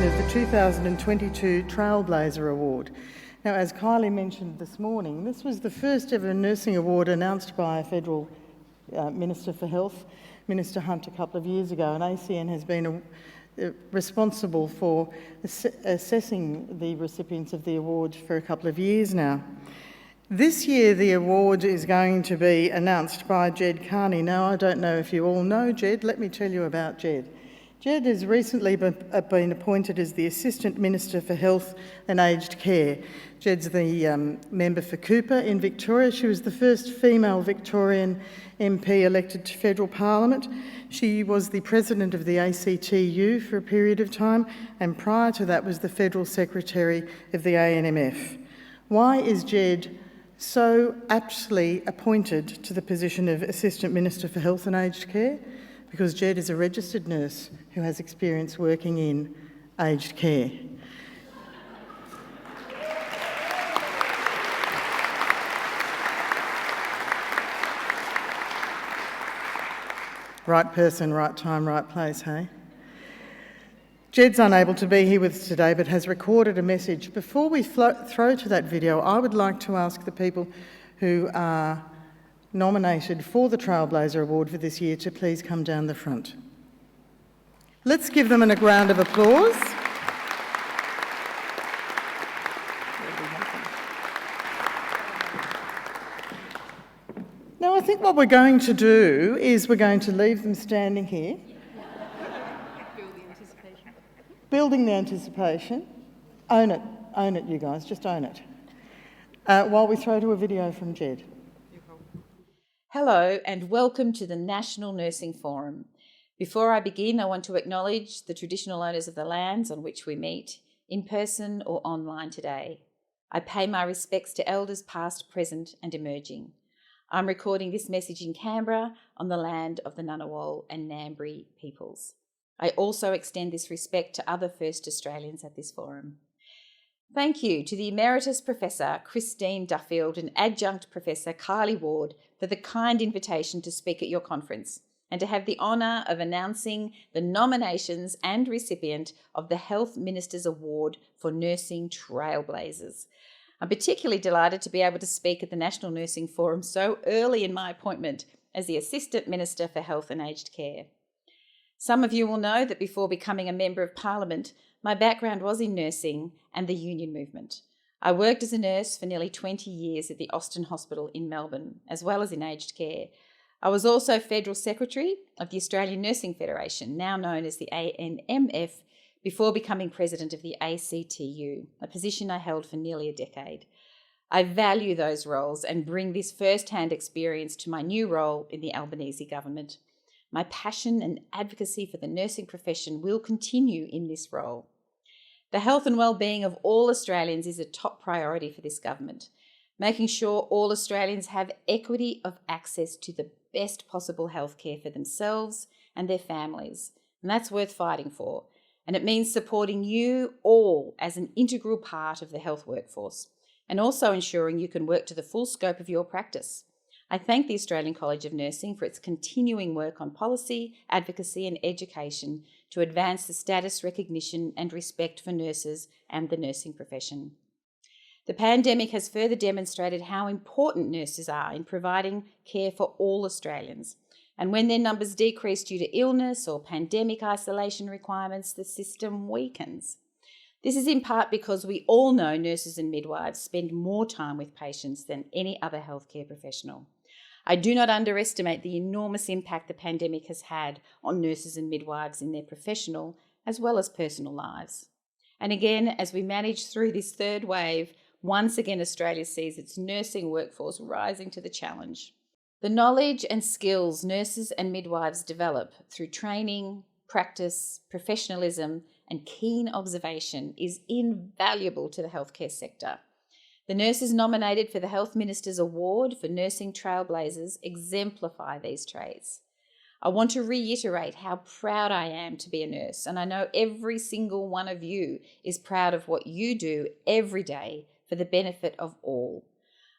of the 2022 Trailblazer Award. Now, as Kylie mentioned this morning, this was the first ever nursing award announced by a federal Minister for Health, Minister Hunt, a couple of years ago, and ACN has been responsible for assessing the recipients of the award for a couple of years now. This year the award is going to be announced by Jed Carney. Now, I don't know if you all know Jed. Let me tell you about Jed. Jed has recently been appointed as the Assistant Minister for Health and Aged Care. Jed's the member for Cooper in Victoria. She was the first female Victorian MP elected to federal parliament. She was the president of the ACTU for a period of time, and prior to that was the federal secretary of the NNF. Why is Jed so aptly appointed to the position of Assistant Minister for Health and Aged Care? Because Jed is a registered nurse who has experience working in aged care. Right person, right time, right place, hey? Jed's unable to be here with us today but has recorded a message. Before we throw to that video, I would like to ask the people who are nominated for the Trailblazer Award for this year to please come down the front. Let's give them a round of applause. Now, I think what we're going to do is we're going to leave them standing here. Building the anticipation. Own it, you guys, just own it. While we throw to a video from Jed. Hello and welcome to the National Nursing Forum. Before I begin, I want to acknowledge the traditional owners of the lands on which we meet, in person or online today. I pay my respects to elders past, present and emerging. I'm recording this message in Canberra on the land of the Ngunnawal and Ngambri peoples. I also extend this respect to other First Australians at this forum. Thank you to the Emeritus Professor Christine Duffield and Adjunct Professor Kylie Ward for the kind invitation to speak at your conference and to have the honour of announcing the nominations and recipient of the Health Minister's Award for Nursing Trailblazers. I'm particularly delighted to be able to speak at the National Nursing Forum so early in my appointment as the Assistant Minister for Health and Aged Care. Some of you will know that before becoming a Member of Parliament, my background was in nursing and the union movement. I worked as a nurse for nearly 20 years at the Austin Hospital in Melbourne, as well as in aged care. I was also Federal Secretary of the Australian Nursing Federation, now known as the NNF, before becoming President of the ACTU, a position I held for nearly a decade. I value those roles and bring this first-hand experience to my new role in the Albanese government. My passion and advocacy for the nursing profession will continue in this role. The health and well-being of all Australians is a top priority for this government, making sure all Australians have equity of access to the best possible healthcare for themselves and their families, and that's worth fighting for. And it means supporting you all as an integral part of the health workforce, and also ensuring you can work to the full scope of your practice. I thank the Australian College of Nursing for its continuing work on policy, advocacy and education to advance the status, recognition and respect for nurses and the nursing profession. The pandemic has further demonstrated how important nurses are in providing care for all Australians. And when their numbers decrease due to illness or pandemic isolation requirements, the system weakens. This is in part because we all know nurses and midwives spend more time with patients than any other healthcare professional. I do not underestimate the enormous impact the pandemic has had on nurses and midwives in their professional as well as personal lives. And again, as we manage through this third wave, once again Australia sees its nursing workforce rising to the challenge. The knowledge and skills nurses and midwives develop through training, practice, professionalism and keen observation is invaluable to the healthcare sector. The nurses nominated for the Health Minister's Award for Nursing Trailblazers exemplify these traits. I want to reiterate how proud I am to be a nurse, and I know every single one of you is proud of what you do every day for the benefit of all.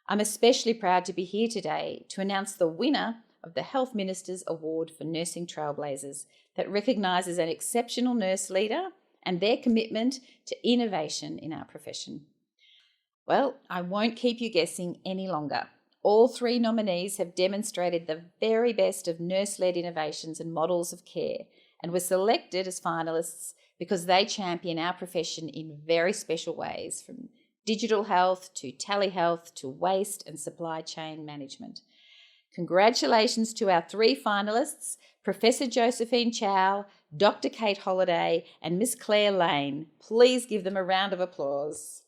I'm especially proud to be here today to announce the winner of the Health Minister's Award for Nursing Trailblazers that recognises an exceptional nurse leader and their commitment to innovation in our profession. Well, I won't keep you guessing any longer. All three nominees have demonstrated the very best of nurse-led innovations and models of care, and were selected as finalists because they champion our profession in very special ways, from digital health to telehealth to waste and supply chain management. Congratulations to our three finalists, Professor Josephine Chow, Dr. Kate Holliday, and Miss Claire Lane. Please give them a round of applause.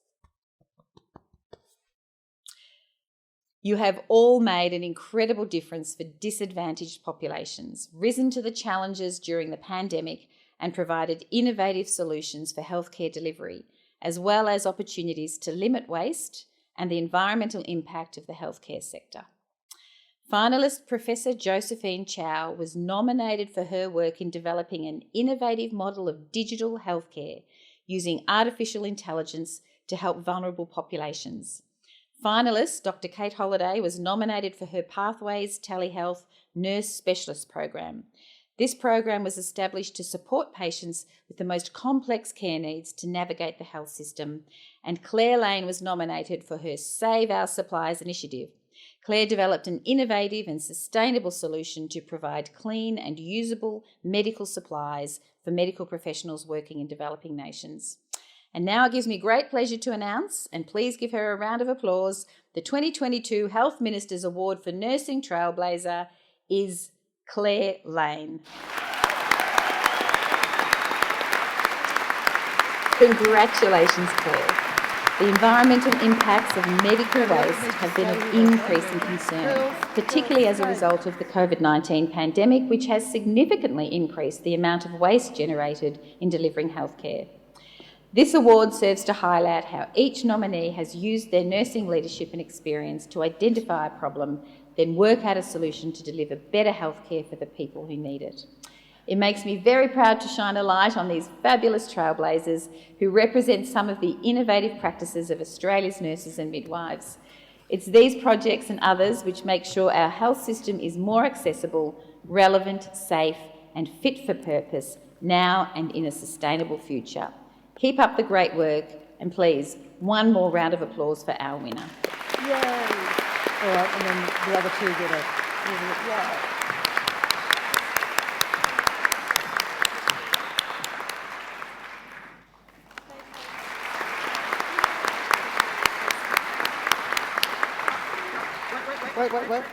You have all made an incredible difference for disadvantaged populations, risen to the challenges during the pandemic, and provided innovative solutions for healthcare delivery, as well as opportunities to limit waste and the environmental impact of the healthcare sector. Finalist Professor Josephine Chow was nominated for her work in developing an innovative model of digital healthcare using artificial intelligence to help vulnerable populations. Finalist Dr. Kate Holliday was nominated for her Pathways Telehealth Nurse Specialist Program. This program was established to support patients with the most complex care needs to navigate the health system, and Claire Lane was nominated for her Save Our Supplies initiative. Claire developed an innovative and sustainable solution to provide clean and usable medical supplies for medical professionals working in developing nations. And now it gives me great pleasure to announce, and please give her a round of applause, the 2022 Health Minister's Award for Nursing Trailblazer is Claire Lane. Congratulations, Claire. The environmental impacts of medical waste have been of increasing concern, particularly as a result of the COVID-19 pandemic, which has significantly increased the amount of waste generated in delivering healthcare. This award serves to highlight how each nominee has used their nursing leadership and experience to identify a problem, then work out a solution to deliver better healthcare for the people who need it. It makes me very proud to shine a light on these fabulous trailblazers who represent some of the innovative practices of Australia's nurses and midwives. It's these projects and others which make sure our health system is more accessible, relevant, safe, and fit for purpose now and in a sustainable future. Keep up the great work, and please, one more round of applause for our winner. Yay! All right, and then the other two get a... Yay! Wait.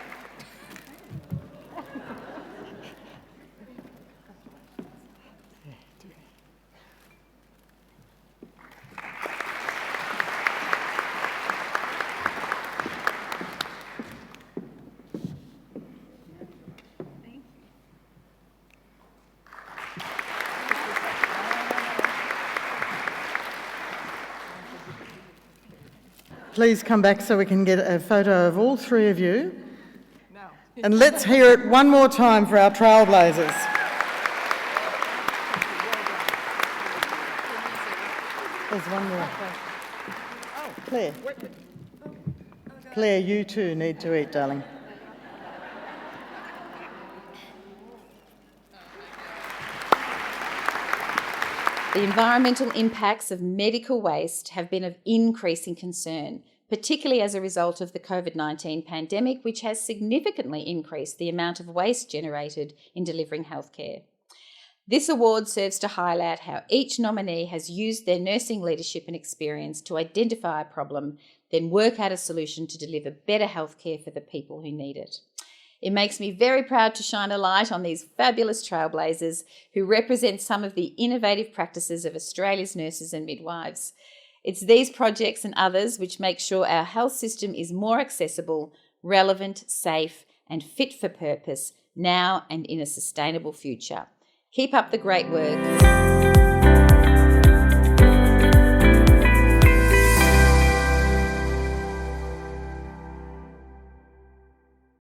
Please come back so we can get a photo of all three of you. And let's hear it one more time for our trailblazers. There's one more. Claire. Claire, you too need to eat, darling. The environmental impacts of medical waste have been of increasing concern, particularly as a result of the COVID-19 pandemic, which has significantly increased the amount of waste generated in delivering healthcare. This award serves to highlight how each nominee has used their nursing leadership and experience to identify a problem, then work out a solution to deliver better healthcare for the people who need it. It makes me very proud to shine a light on these fabulous trailblazers who represent some of the innovative practices of Australia's nurses and midwives. It's these projects and others which make sure our health system is more accessible, relevant, safe, and fit for purpose now and in a sustainable future. Keep up the great work.